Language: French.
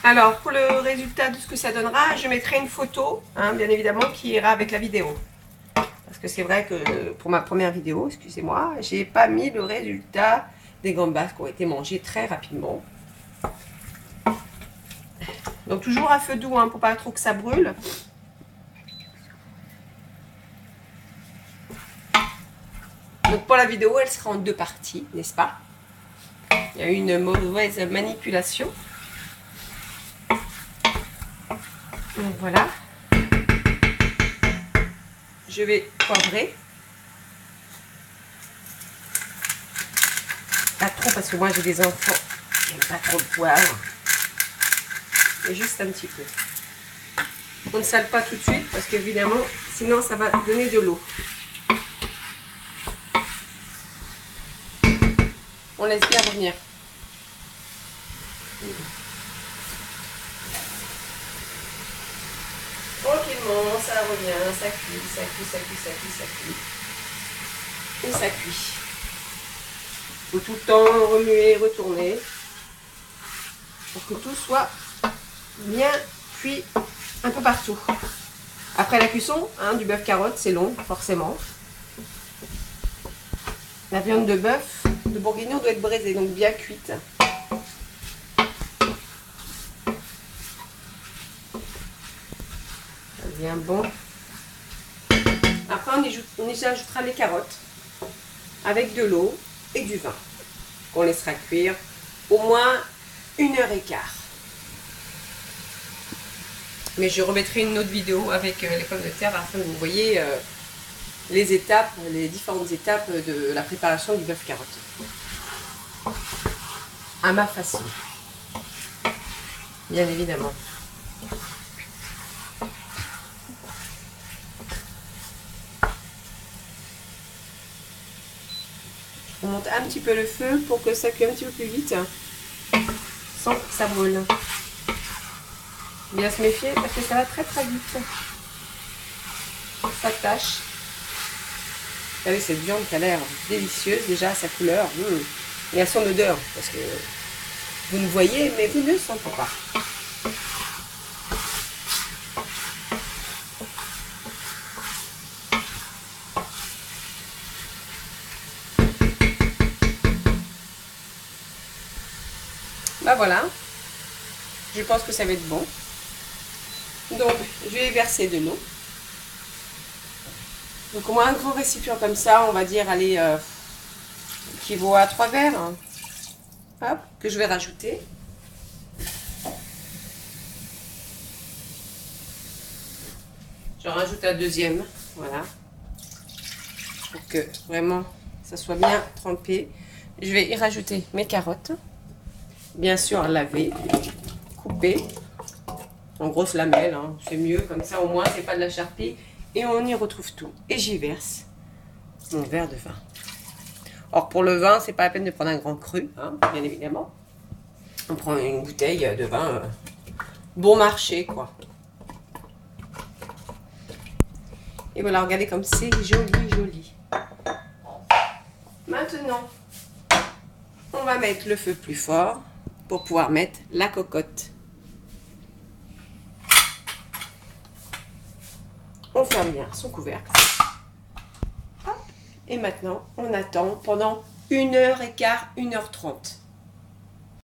Alors, pour le résultat de ce que ça donnera, je mettrai une photo, hein, bien évidemment, qui ira avec la vidéo. Parce que c'est vrai que pour ma première vidéo, excusez-moi, j'ai pas mis le résultat des gambas qui ont été mangées très rapidement. Donc toujours à feu doux, hein, pour pas trop que ça brûle. Donc pour la vidéo, elle sera en 2 parties, n'est-ce pas? Il y a eu une mauvaise manipulation. Donc voilà. Je vais poivrer. Pas trop parce que moi j'ai des enfants qui n'aiment pas trop le poivre. Et juste un petit peu. On ne sale pas tout de suite parce qu'évidemment, sinon ça va donner de l'eau. On laisse bien revenir. Tranquillement, ça revient, ça cuit, ça cuit, ça cuit, ça cuit, ça cuit. Et ça cuit. Il faut tout le temps remuer, retourner pour que tout soit bien cuit un peu partout. Après la cuisson, hein, du bœuf carotte, c'est long, forcément. La viande de bœuf, de bourguignon doit être braisée, donc bien cuite. Ça devient bon. Après, on y ajoutera les carottes avec de l'eau et du vin qu'on laissera cuire au moins 1h15. Mais je remettrai une autre vidéo avec les pommes de terre afin que vous voyez les étapes, les différentes étapes de la préparation du bœuf carotte. À ma façon. Bien évidemment. On monte un petit peu le feu pour que ça cuise un petit peu plus vite sans que ça brûle. Bien se méfier parce que ça va très très vite. Ça tâche. Vous savez, cette viande qui a l'air délicieuse déjà à sa couleur et à son odeur parce que vous ne voyez mais vous ne sentez pas. Bah voilà, je pense que ça va être bon. Donc, je vais verser de l'eau. Donc, au moins un grand récipient comme ça, on va dire, allez, qui vaut à 3 verres. Hein. Hop, que je vais rajouter. Je rajoute un deuxième, voilà. Pour que vraiment ça soit bien trempé. Je vais y rajouter mes carottes. Bien sûr, lavées, coupées. En grosses lamelles, hein. C'est mieux, comme ça au moins c'est pas de la charpie et on y retrouve tout. Et j'y verse mon verre de vin. Or pour le vin, c'est pas la peine de prendre un grand cru, hein, bien évidemment. On prend une bouteille de vin bon marché, quoi. Et voilà, regardez comme c'est joli, joli. Maintenant, on va mettre le feu plus fort pour pouvoir mettre la cocotte. On ferme bien son couvercle. Hop. Et maintenant, on attend pendant 1h15, 1h30.